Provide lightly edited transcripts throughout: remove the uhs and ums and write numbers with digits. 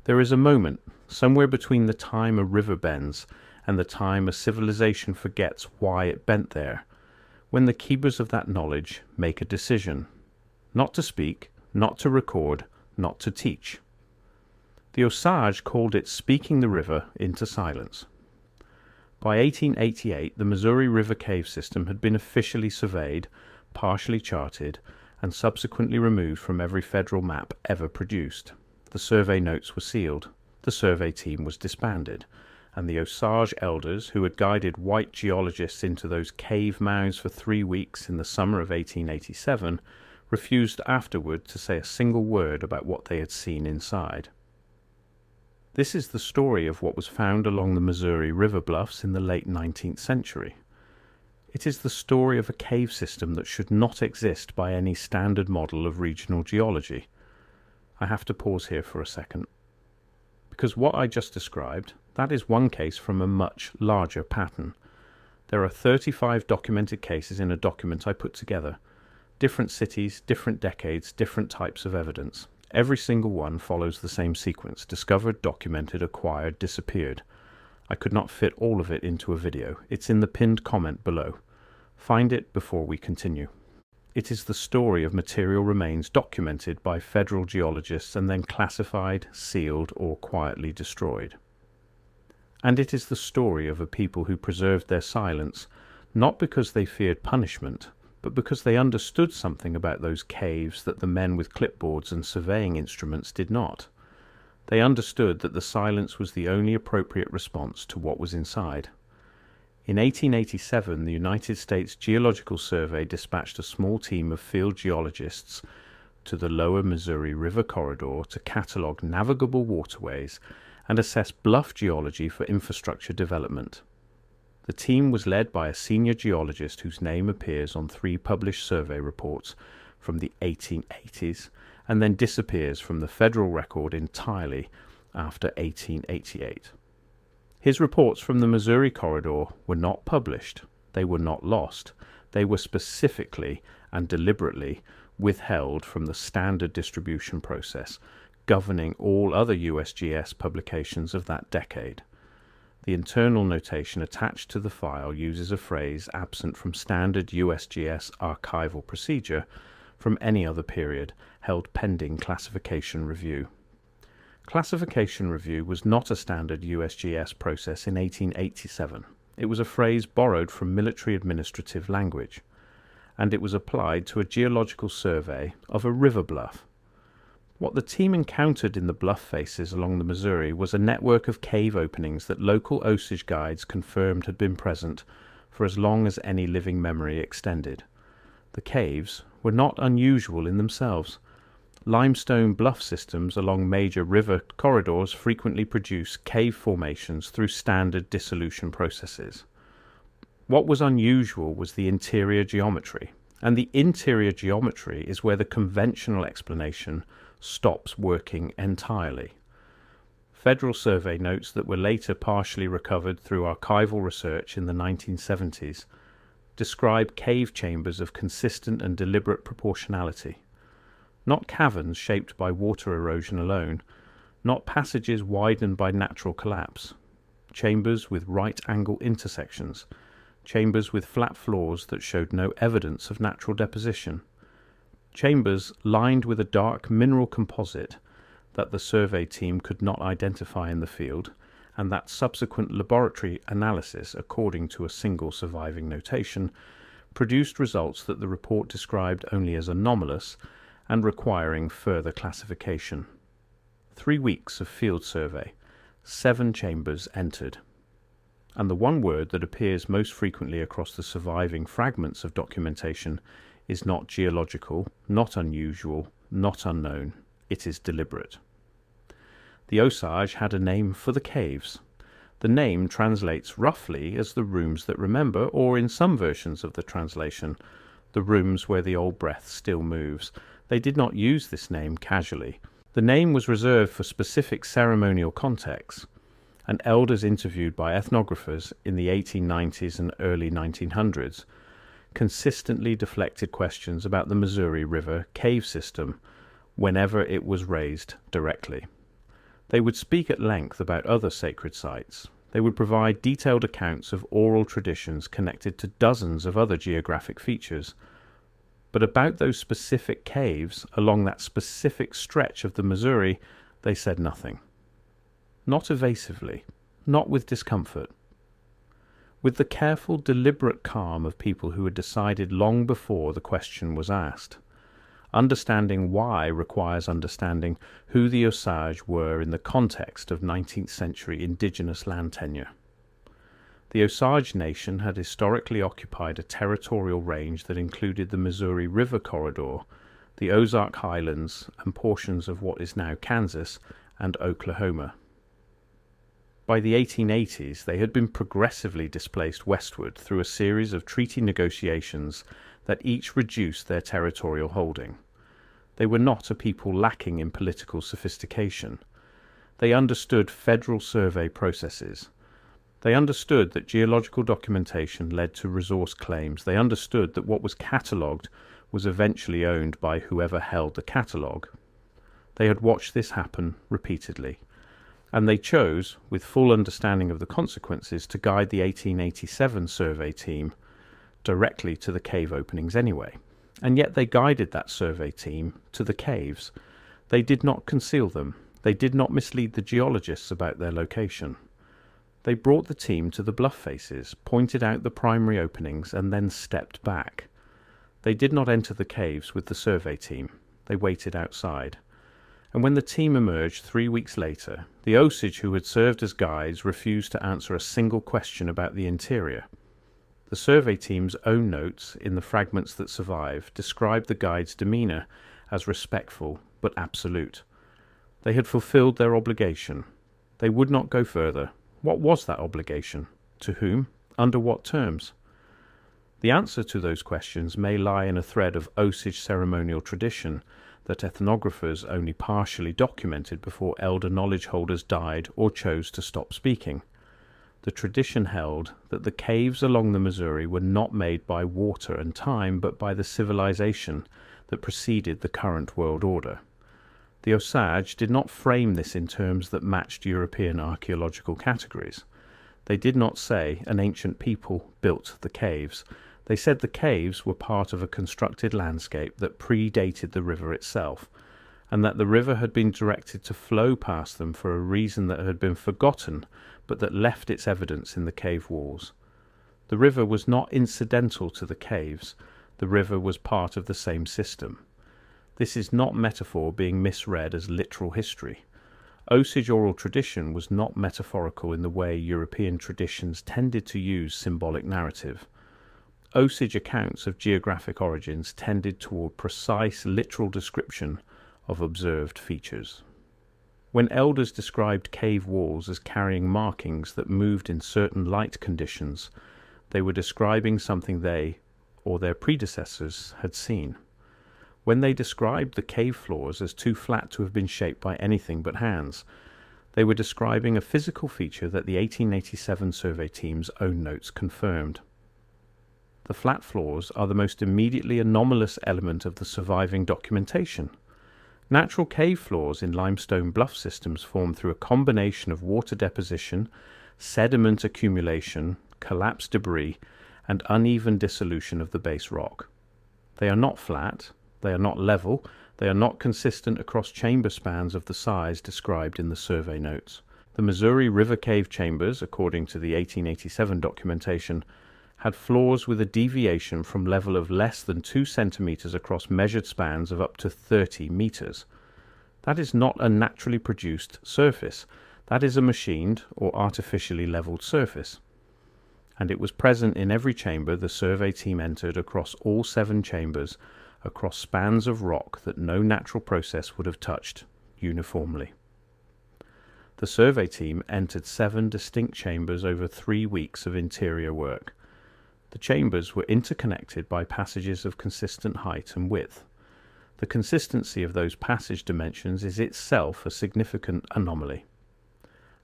There is a moment, somewhere between the time a river bends and the time a civilization forgets why it bent there, when the keepers of that knowledge make a decision, not to speak, not to record, not to teach. The Osage called it speaking the river into silence. By 1888, the Missouri River cave system had been officially surveyed, partially charted, and subsequently removed from every federal map ever produced. The survey notes were sealed, the survey team was disbanded, and the Osage Elders, who had guided white geologists into those cave mouths for 3 weeks in the summer of 1887, refused afterward to say a single word about what they had seen inside. This is the story of what was found along the Missouri River bluffs in the late 19th century. It is the story of a cave system that should not exist by any standard model of regional geology. I have to pause here for a second, because what I just described, that is one case from a much larger pattern. There are 35 documented cases in a document I put together. Different cities, different decades, different types of evidence. Every single one follows the same sequence: discovered, documented, acquired, disappeared. I could not fit all of it into a video. It's in the pinned comment below. Find it before we continue. It is the story of material remains documented by federal geologists and then classified, sealed, or quietly destroyed. And it is the story of a people who preserved their silence, not because they feared punishment, but because they understood something about those caves that the men with clipboards and surveying instruments did not. They understood that the silence was the only appropriate response to what was inside. In 1887, the United States Geological Survey dispatched a small team of field geologists to the lower Missouri River corridor to catalogue navigable waterways and assess bluff geology for infrastructure development. The team was led by a senior geologist whose name appears on 3 published survey reports from the 1880s and then disappears from the federal record entirely after 1888. His reports from the Missouri corridor were not published, they were not lost, they were specifically and deliberately withheld from the standard distribution process governing all other USGS publications of that decade. The internal notation attached to the file uses a phrase absent from standard USGS archival procedure from any other period held pending classification review. Classification review was not a standard USGS process in 1887. It was a phrase borrowed from military administrative language, and it was applied to a geological survey of a river bluff. What the team encountered in the bluff faces along the Missouri was a network of cave openings that local Osage guides confirmed had been present for as long as any living memory extended. The caves were not unusual in themselves. Limestone bluff systems along major river corridors frequently produce cave formations through standard dissolution processes. What was unusual was the interior geometry, and the interior geometry is where the conventional explanation stops working entirely. Federal survey notes that were later partially recovered through archival research in the 1970s describe cave chambers of consistent and deliberate proportionality. Not caverns shaped by water erosion alone, not passages widened by natural collapse. Chambers with right-angle intersections, chambers with flat floors that showed no evidence of natural deposition. Chambers lined with a dark mineral composite that the survey team could not identify in the field, and that subsequent laboratory analysis, according to a single surviving notation, produced results that the report described only as anomalous and requiring further classification. 3 weeks of field survey, 7 chambers entered. And the one word that appears most frequently across the surviving fragments of documentation is not geological, not unusual, not unknown. It is deliberate. The Osage had a name for the caves. The name translates roughly as the rooms that remember, or in some versions of the translation, the rooms where the old breath still moves. They did not use this name casually. The name was reserved for specific ceremonial contexts, and elders interviewed by ethnographers in the 1890s and early 1900s consistently deflected questions about the Missouri River cave system whenever it was raised directly. They would speak at length about other sacred sites. They would provide detailed accounts of oral traditions connected to dozens of other geographic features. But about those specific caves along that specific stretch of the Missouri, they said nothing. Not evasively, not with discomfort. With the careful, deliberate calm of people who had decided long before the question was asked. Understanding why requires understanding who the Osage were in the context of 19th century indigenous land tenure. The Osage Nation had historically occupied a territorial range that included the Missouri River Corridor, the Ozark Highlands, and portions of what is now Kansas and Oklahoma. By the 1880s, they had been progressively displaced westward through a series of treaty negotiations that each reduced their territorial holding. They were not a people lacking in political sophistication. They understood federal survey processes. They understood that geological documentation led to resource claims. They understood that what was catalogued was eventually owned by whoever held the catalogue. They had watched this happen repeatedly, and they chose, with full understanding of the consequences, to guide the 1887 survey team directly to the cave openings anyway. And yet they guided that survey team to the caves. They did not conceal them. They did not mislead the geologists about their location. They brought the team to the bluff faces, pointed out the primary openings, and then stepped back. They did not enter the caves with the survey team. They waited outside. And when the team emerged 3 weeks later, the Osage who had served as guides refused to answer a single question about the interior. The survey team's own notes, in the fragments that survive, described the guides' demeanour as respectful but absolute. They had fulfilled their obligation. They would not go further. What was that obligation? To whom? Under what terms? The answer to those questions may lie in a thread of Osage ceremonial tradition that ethnographers only partially documented before elder knowledge holders died or chose to stop speaking. The tradition held that the caves along the Missouri were not made by water and time, but by the civilization that preceded the current world order. The Osage did not frame this in terms that matched European archaeological categories. They did not say an ancient people built the caves. They said the caves were part of a constructed landscape that predated the river itself, and that the river had been directed to flow past them for a reason that had been forgotten, but that left its evidence in the cave walls. The river was not incidental to the caves. The river was part of the same system. This is not metaphor being misread as literal history. Osage oral tradition was not metaphorical in the way European traditions tended to use symbolic narrative. Osage accounts of geographic origins tended toward precise literal description of observed features. When elders described cave walls as carrying markings that moved in certain light conditions, they were describing something they, or their predecessors, had seen. When they described the cave floors as too flat to have been shaped by anything but hands, they were describing a physical feature that the 1887 survey team's own notes confirmed. The flat floors are the most immediately anomalous element of the surviving documentation. Natural cave floors in limestone bluff systems form through a combination of water deposition, sediment accumulation, collapsed debris, and uneven dissolution of the base rock. They are not flat, they are not level, they are not consistent across chamber spans of the size described in the survey notes. The Missouri River cave chambers, according to the 1887 documentation, had floors with a deviation from level of less than 2 centimeters across measured spans of up to 30 meters. That is not a naturally produced surface. That is a machined or artificially leveled surface. And it was present in every chamber the survey team entered across all 7 chambers, across spans of rock that no natural process would have touched uniformly. The survey team entered 7 distinct chambers over 3 weeks of interior work. The chambers were interconnected by passages of consistent height and width. The consistency of those passage dimensions is itself a significant anomaly.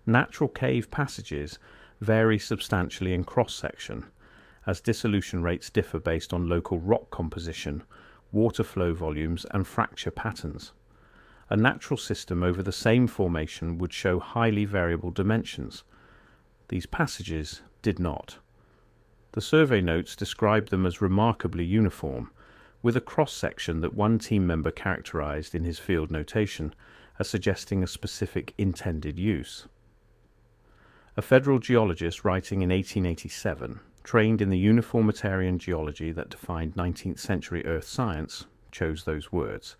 Natural cave passages vary substantially in cross-section, as dissolution rates differ based on local rock composition, water flow volumes, and fracture patterns. A natural system over the same formation would show highly variable dimensions. These passages did not. The survey notes described them as remarkably uniform, with a cross-section that one team member characterized in his field notation as suggesting a specific intended use. A federal geologist writing in 1887, trained in the uniformitarian geology that defined 19th century earth science, chose those words.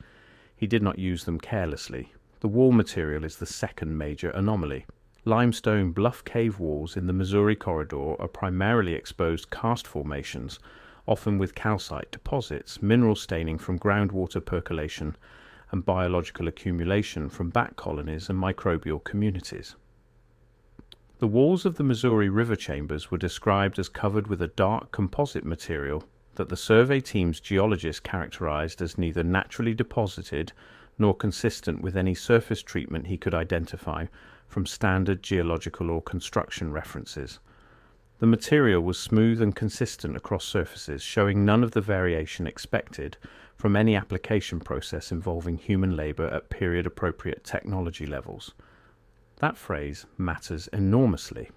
He did not use them carelessly. The wall material is the second major anomaly. Limestone bluff cave walls in the Missouri corridor are primarily exposed karst formations, often with calcite deposits, mineral staining from groundwater percolation, and biological accumulation from bat colonies and microbial communities. The walls of the Missouri River chambers were described as covered with a dark composite material that the survey team's geologist characterized as neither naturally deposited nor consistent with any surface treatment he could identify from standard geological or construction references. The material was smooth and consistent across surfaces, showing none of the variation expected from any application process involving human labor at period-appropriate technology levels. That phrase matters enormously.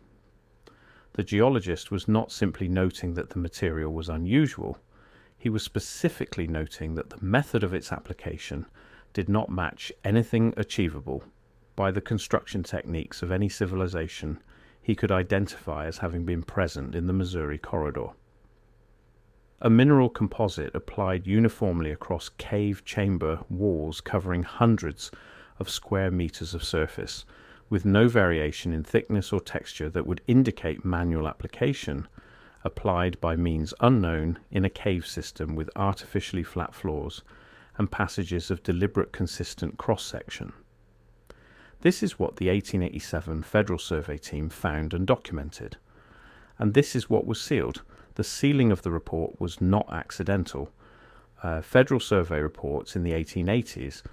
The geologist was not simply noting that the material was unusual, he was specifically noting that the method of its application did not match anything achievable by the construction techniques of any civilization he could identify as having been present in the Missouri corridor. A mineral composite applied uniformly across cave chamber walls covering hundreds of square meters of surface, with no variation in thickness or texture that would indicate manual application, applied by means unknown in a cave system with artificially flat floors and passages of deliberate consistent cross-section. This is what the 1887 Federal Survey team found and documented. And this is what was sealed. The sealing of the report was not accidental. Federal Survey reports in the 1880s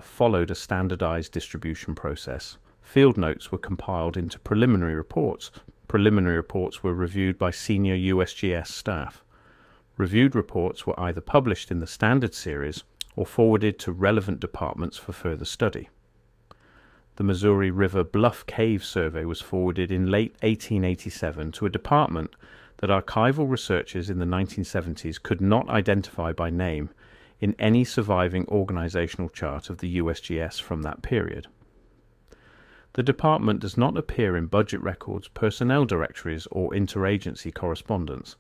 followed a standardized distribution process. Field notes were compiled into preliminary reports. Preliminary reports were reviewed by senior USGS staff. Reviewed reports were either published in the standard series or forwarded to relevant departments for further study. The Missouri River Bluff Cave Survey was forwarded in late 1887 to a department that archival researchers in the 1970s could not identify by name in any surviving organizational chart of the USGS from that period. The department does not appear in budget records, personnel directories, or interagency correspondence.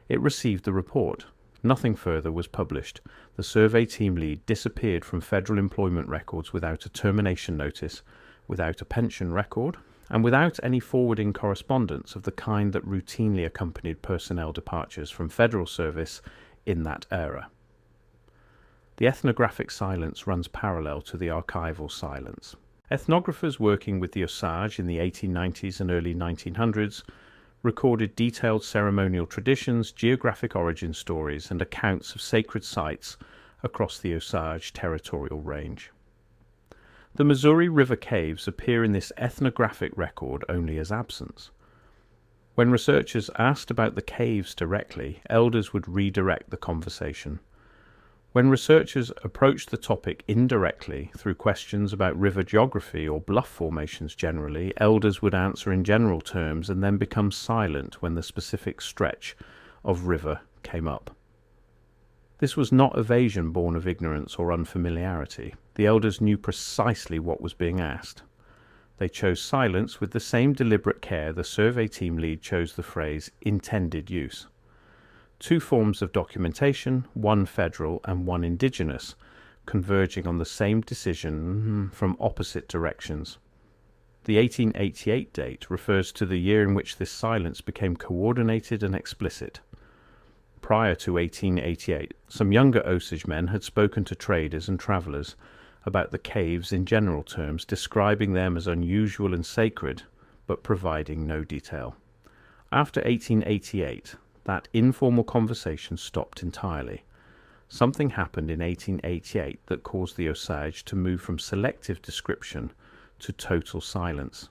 It received the report. Nothing further was published. The survey team lead disappeared from federal employment records without a termination notice, without a pension record, and without any forwarding correspondence of the kind that routinely accompanied personnel departures from federal service in that era. The ethnographic silence runs parallel to the archival silence. Ethnographers working with the Osage in the 1890s and early 1900s recorded detailed ceremonial traditions, geographic origin stories, and accounts of sacred sites across the Osage territorial range. The Missouri River caves appear in this ethnographic record only as absence. When researchers asked about the caves directly, elders would redirect the conversation. When researchers approached the topic indirectly through questions about river geography or bluff formations generally, elders would answer in general terms and then become silent when the specific stretch of river came up. This was not evasion born of ignorance or unfamiliarity. The elders knew precisely what was being asked. They chose silence with the same deliberate care the survey team lead chose the phrase intended use. Two forms of documentation, one federal and one indigenous, converging on the same decision from opposite directions. The 1888 date refers to the year in which this silence became coordinated and explicit. Prior to 1888, some younger Osage men had spoken to traders and travelers about the caves in general terms, describing them as unusual and sacred, but providing no detail. After 1888, that informal conversation stopped entirely. Something happened in 1888 that caused the Osage to move from selective description to total silence.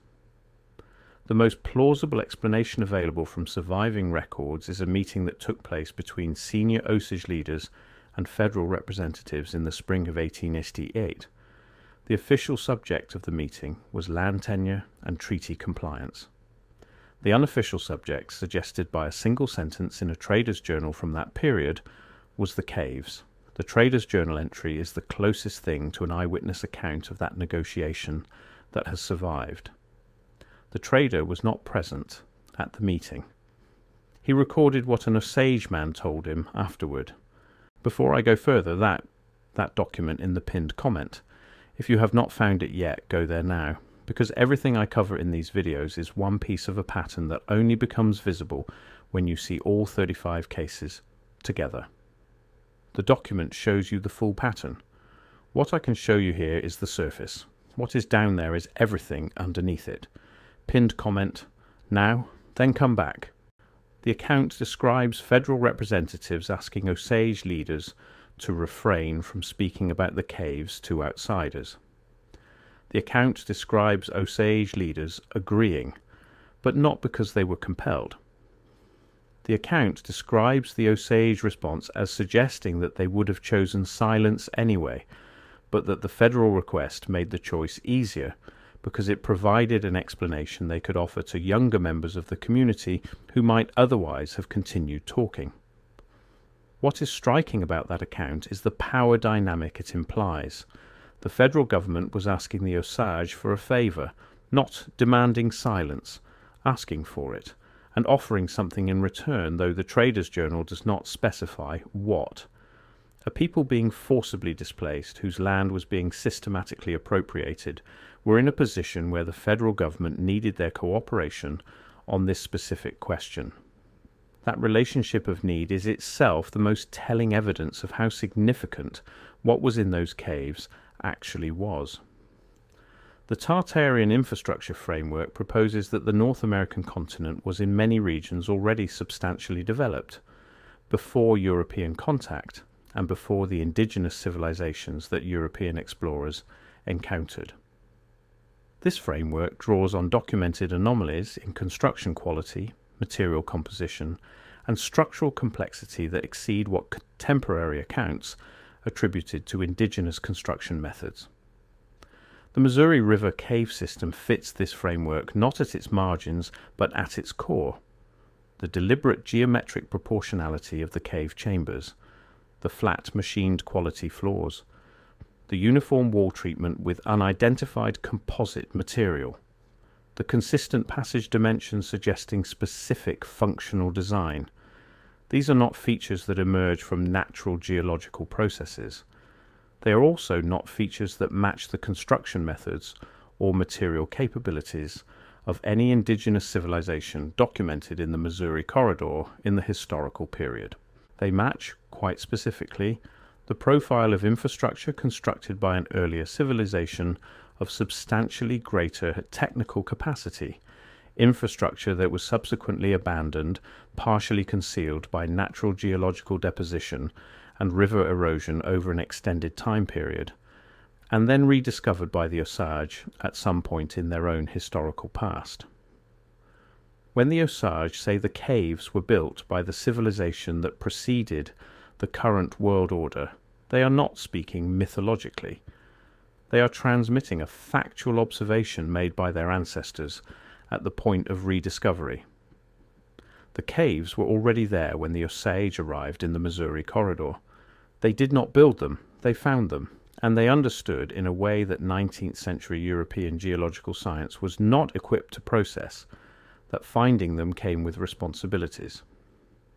The most plausible explanation available from surviving records is a meeting that took place between senior Osage leaders and federal representatives in the spring of 1888. The official subject of the meeting was land tenure and treaty compliance. The unofficial subject, suggested by a single sentence in a trader's journal from that period, was the caves. The trader's journal entry is the closest thing to an eyewitness account of that negotiation that has survived. The trader was not present at the meeting. He recorded what an Osage man told him afterward. Before I go further, that document in the pinned comment. If you have not found it yet, go there now, because everything I cover in these videos is one piece of a pattern that only becomes visible when you see all 35 cases together. The document shows you the full pattern. What I can show you here is the surface. What is down there is everything underneath it. Pinned comment, now, then come back. The account describes federal representatives asking Osage leaders to refrain from speaking about the caves to outsiders. The account describes Osage leaders agreeing, but not because they were compelled. The account describes the Osage response as suggesting that they would have chosen silence anyway, but that the federal request made the choice easier because it provided an explanation they could offer to younger members of the community who might otherwise have continued talking. What is striking about that account is the power dynamic it implies. The federal government was asking the Osage for a favour, not demanding silence, asking for it, and offering something in return, though the Trader's Journal does not specify what. A people being forcibly displaced, whose land was being systematically appropriated, were in a position where the federal government needed their cooperation on this specific question. That relationship of need is itself the most telling evidence of how significant what was in those caves actually was. The Tartarian infrastructure framework proposes that the North American continent was in many regions already substantially developed, before European contact and before the indigenous civilizations that European explorers encountered. This framework draws on documented anomalies in construction quality, material composition, and structural complexity that exceed what contemporary accounts attributed to indigenous construction methods. The Missouri River cave system fits this framework not at its margins but at its core. The deliberate geometric proportionality of the cave chambers, the flat machined quality floors, the uniform wall treatment with unidentified composite material, the consistent passage dimensions suggesting specific functional design. These are not features that emerge from natural geological processes. They are also not features that match the construction methods or material capabilities of any indigenous civilization documented in the Missouri Corridor in the historical period. They match, quite specifically, the profile of infrastructure constructed by an earlier civilization of substantially greater technical capacity, infrastructure that was subsequently abandoned, partially concealed by natural geological deposition and river erosion over an extended time period, and then rediscovered by the Osage at some point in their own historical past. When the Osage say the caves were built by the civilization that preceded the current world order, they are not speaking mythologically. They are transmitting a factual observation made by their ancestors at the point of rediscovery. The caves were already there when the Osage arrived in the Missouri Corridor. They did not build them, they found them, and they understood in a way that 19th century European geological science was not equipped to process, that finding them came with responsibilities.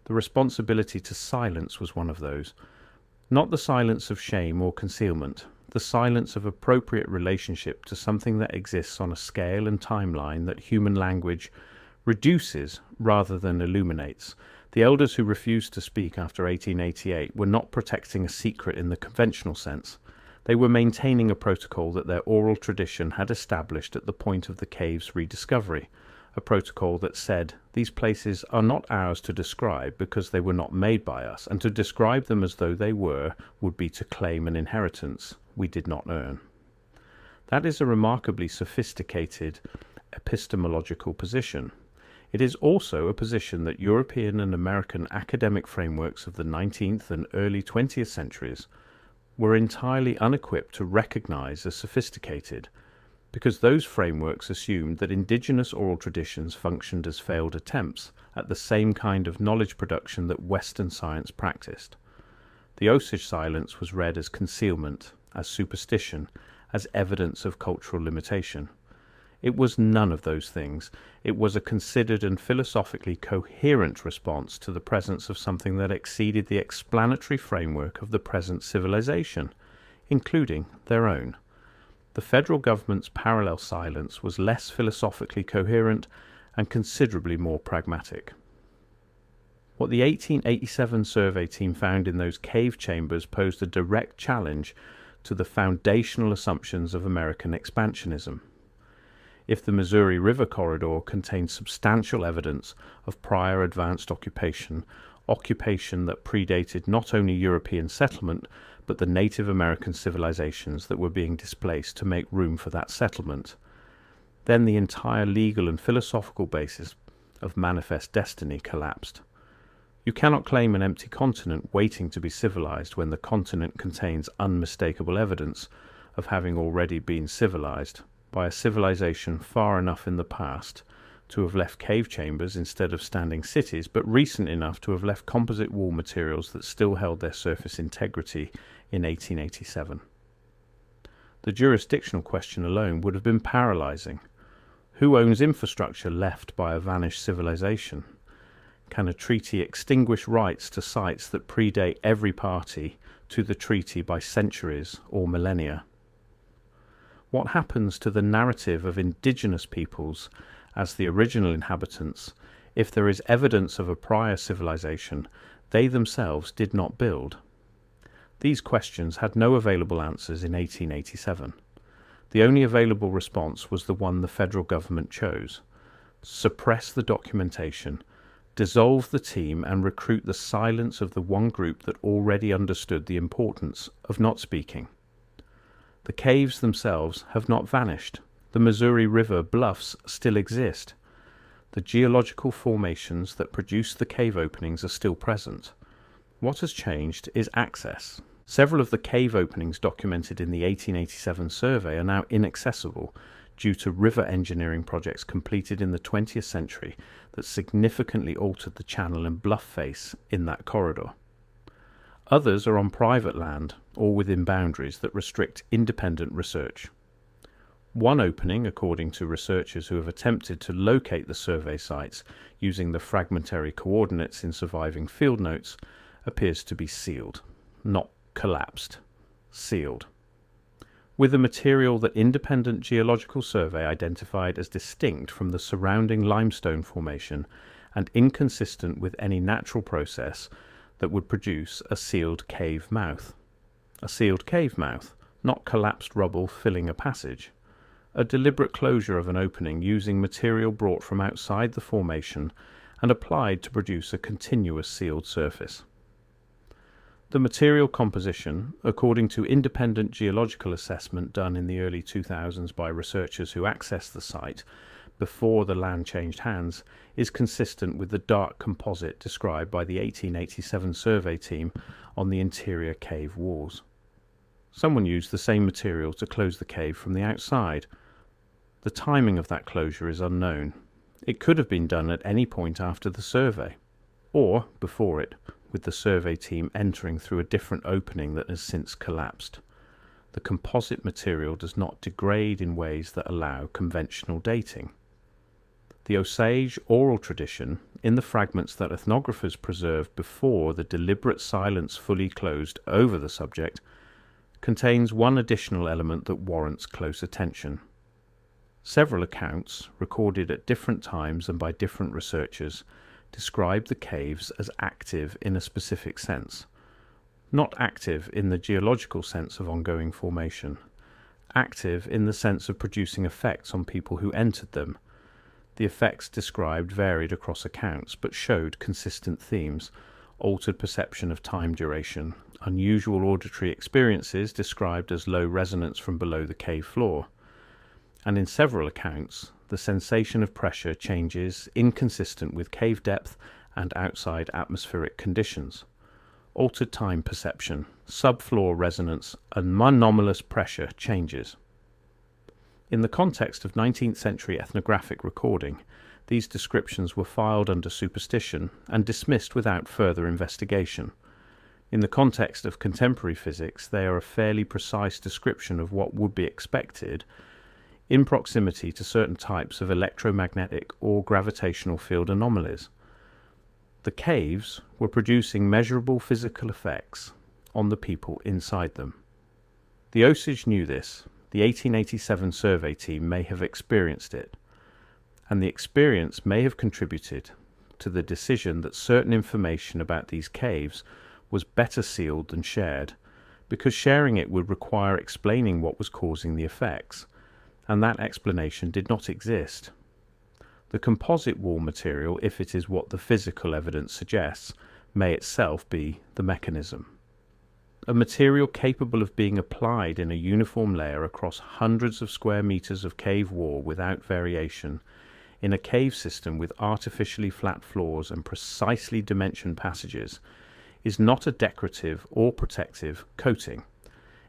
The responsibility to silence was one of those, not the silence of shame or concealment, the silence of appropriate relationship to something that exists on a scale and timeline that human language reduces rather than illuminates. The elders who refused to speak after 1888 were not protecting a secret in the conventional sense. They were maintaining a protocol that their oral tradition had established at the point of the cave's rediscovery, a protocol that said, these places are not ours to describe because they were not made by us, and to describe them as though they were would be to claim an inheritance we did not earn. That is a remarkably sophisticated epistemological position. It is also a position that European and American academic frameworks of the 19th and early 20th centuries were entirely unequipped to recognize as sophisticated, because those frameworks assumed that indigenous oral traditions functioned as failed attempts at the same kind of knowledge production that Western science practiced. The Osage silence was read as concealment, as superstition, as evidence of cultural limitation. It was none of those things. It was a considered and philosophically coherent response to the presence of something that exceeded the explanatory framework of the present civilization, including their own. The federal government's parallel silence was less philosophically coherent and considerably more pragmatic. What the 1887 survey team found in those cave chambers posed a direct challenge to the foundational assumptions of American expansionism. If the Missouri River corridor contained substantial evidence of prior advanced occupation that predated not only European settlement, but the Native American civilizations that were being displaced to make room for that settlement, then the entire legal and philosophical basis of manifest destiny collapsed. You cannot claim an empty continent waiting to be civilized when the continent contains unmistakable evidence of having already been civilized by a civilization far enough in the past to have left cave chambers instead of standing cities, but recent enough to have left composite wall materials that still held their surface integrity in 1887. The jurisdictional question alone would have been paralyzing. Who owns infrastructure left by a vanished civilization? Can a treaty extinguish rights to sites that predate every party to the treaty by centuries or millennia? What happens to the narrative of indigenous peoples as the original inhabitants if there is evidence of a prior civilization they themselves did not build? These questions had no available answers in 1887. The only available response was the one the federal government chose: suppress the documentation, dissolve the team, and recruit the silence of the one group that already understood the importance of not speaking. The caves themselves have not vanished. The Missouri River bluffs still exist. The geological formations that produced the cave openings are still present. What has changed is access. Several of the cave openings documented in the 1887 survey are now inaccessible due to river engineering projects completed in the 20th century that significantly altered the channel and bluff face in that corridor. Others are on private land or within boundaries that restrict independent research. One opening, according to researchers who have attempted to locate the survey sites using the fragmentary coordinates in surviving field notes, appears to be sealed, not collapsed, sealed, with a material that independent geological survey identified as distinct from the surrounding limestone formation and inconsistent with any natural process that would produce a sealed cave mouth. A sealed cave mouth, not collapsed rubble filling a passage. A deliberate closure of an opening using material brought from outside the formation and applied to produce a continuous sealed surface. The material composition, according to independent geological assessment done in the early 2000s by researchers who accessed the site before the land changed hands, is consistent with the dark composite described by the 1887 survey team on the interior cave walls. Someone used the same material to close the cave from the outside. The timing of that closure is unknown. It could have been done at any point after the survey, or before it, with the survey team entering through a different opening that has since collapsed. The composite material does not degrade in ways that allow conventional dating. The Osage oral tradition, in the fragments that ethnographers preserved before the deliberate silence fully closed over the subject, contains one additional element that warrants close attention. Several accounts, recorded at different times and by different researchers, describe the caves as active in a specific sense. Not active in the geological sense of ongoing formation. Active in the sense of producing effects on people who entered them. The effects described varied across accounts, but showed consistent themes: altered perception of time duration, unusual auditory experiences described as low resonance from below the cave floor, and in several accounts, the sensation of pressure changes inconsistent with cave depth and outside atmospheric conditions. altered time perception, subfloor resonance, and anomalous pressure changes. In the context of 19th century ethnographic recording, these descriptions were filed under superstition and dismissed without further investigation. In the context of contemporary physics, they are a fairly precise description of what would be expected in proximity to certain types of electromagnetic or gravitational field anomalies. The caves were producing measurable physical effects on the people inside them. The Osage knew this. The 1887 survey team may have experienced it, and the experience may have contributed to the decision that certain information about these caves was better sealed than shared, because sharing it would require explaining what was causing the effects, and that explanation did not exist. The composite wall material, if it is what the physical evidence suggests, may itself be the mechanism. A material capable of being applied in a uniform layer across hundreds of square meters of cave wall without variation, in a cave system with artificially flat floors and precisely dimensioned passages, is not a decorative or protective coating.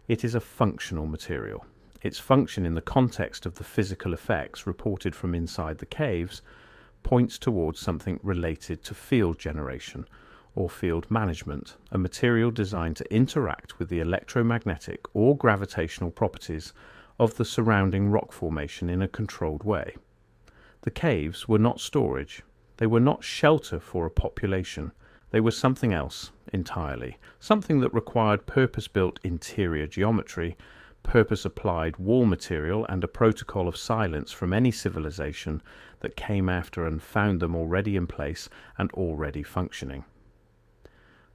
It is a functional material. Its function in the context of the physical effects reported from inside the caves points towards something related to field generation or field management, a material designed to interact with the electromagnetic or gravitational properties of the surrounding rock formation in a controlled way. The caves were not storage. They were not shelter for a population. They were something else entirely, something that required purpose-built interior geometry, purpose-applied wall material, and a protocol of silence from any civilization that came after and found them already in place and already functioning.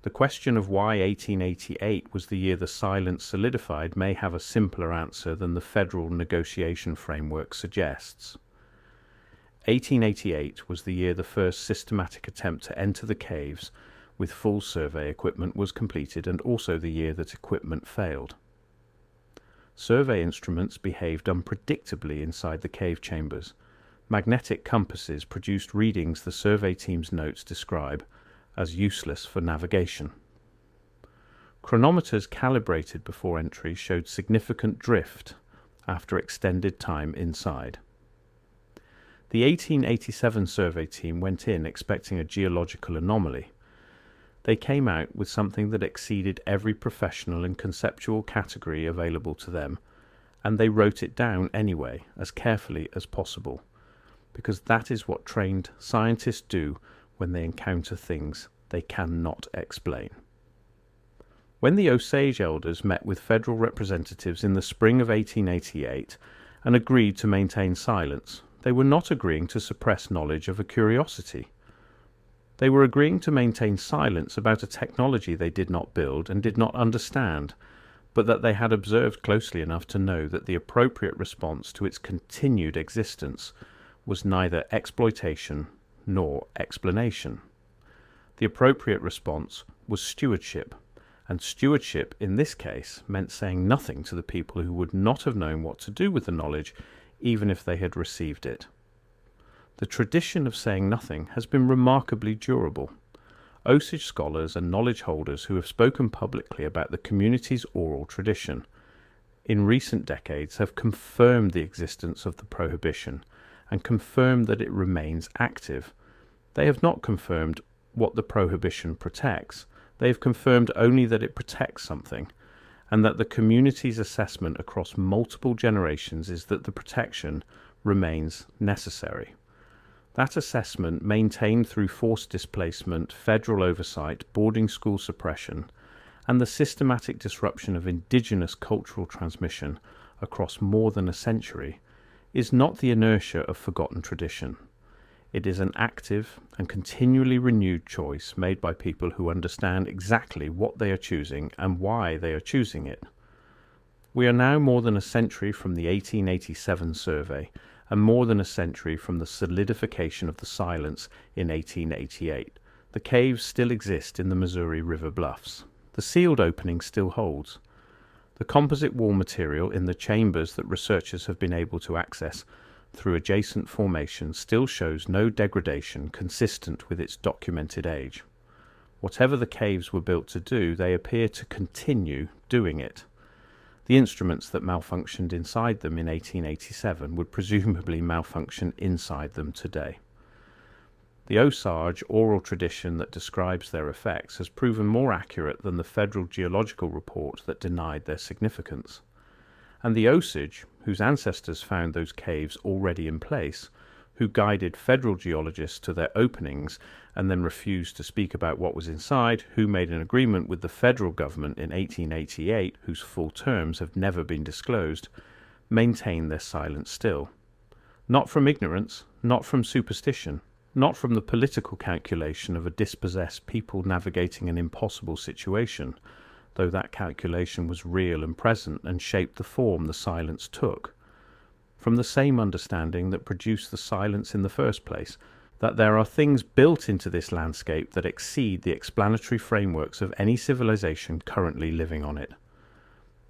The question of why 1888 was the year the silence solidified may have a simpler answer than the federal negotiation framework suggests. 1888 was the year the first systematic attempt to enter the caves with full survey equipment was completed, and also the year that equipment failed. Survey instruments behaved unpredictably inside the cave chambers. Magnetic compasses produced readings the survey team's notes describe as useless for navigation. Chronometers calibrated before entry showed significant drift after extended time inside. The 1887 survey team went in expecting a geological anomaly. They came out with something that exceeded every professional and conceptual category available to them, and they wrote it down anyway, as carefully as possible, because that is what trained scientists do when they encounter things they cannot explain. When the Osage Elders met with federal representatives in the spring of 1888 and agreed to maintain silence, they were not agreeing to suppress knowledge of a curiosity. They were agreeing to maintain silence about a technology they did not build and did not understand, but that they had observed closely enough to know that the appropriate response to its continued existence was neither exploitation nor explanation. The appropriate response was stewardship, and stewardship in this case meant saying nothing to the people who would not have known what to do with the knowledge even if they had received it. The tradition of saying nothing has been remarkably durable. Osage scholars and knowledge holders who have spoken publicly about the community's oral tradition in recent decades have confirmed the existence of the prohibition and confirmed that it remains active. They have not confirmed what the prohibition protects. They have confirmed only that it protects something, and that the community's assessment across multiple generations is that the protection remains necessary. That assessment, maintained through forced displacement, federal oversight, boarding school suppression, and the systematic disruption of Indigenous cultural transmission across more than a century, is not the inertia of forgotten tradition. It is an active and continually renewed choice made by people who understand exactly what they are choosing and why they are choosing it. We are now more than a century from the 1887 survey, and more than a century from the solidification of the silence in 1888. The caves still exist in the Missouri River bluffs. The sealed opening still holds. The composite wall material in the chambers that researchers have been able to access through adjacent formations still shows no degradation consistent with its documented age. Whatever the caves were built to do, they appear to continue doing it. The instruments that malfunctioned inside them in 1887 would presumably malfunction inside them today. The Osage oral tradition that describes their effects has proven more accurate than the Federal Geological Report that denied their significance. And the Osage, whose ancestors found those caves already in place, who guided federal geologists to their openings and then refused to speak about what was inside, who made an agreement with the federal government in 1888, whose full terms have never been disclosed, maintain their silence still. Not from ignorance, not from superstition, not from the political calculation of a dispossessed people navigating an impossible situation, though that calculation was real and present and shaped the form the silence took. From the same understanding that produced the silence in the first place, that there are things built into this landscape that exceed the explanatory frameworks of any civilization currently living on it.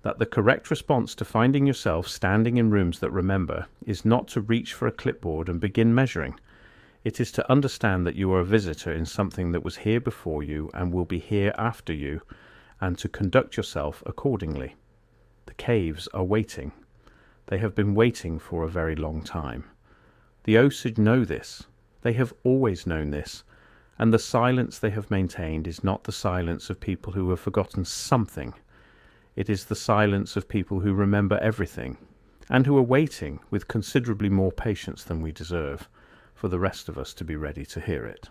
That the correct response to finding yourself standing in rooms that remember is not to reach for a clipboard and begin measuring. It is to understand that you are a visitor in something that was here before you and will be here after you, and to conduct yourself accordingly. The caves are waiting. They have been waiting for a very long time. The Osage know this. They have always known this. And the silence they have maintained is not the silence of people who have forgotten something. It is the silence of people who remember everything, and who are waiting with considerably more patience than we deserve for the rest of us to be ready to hear it.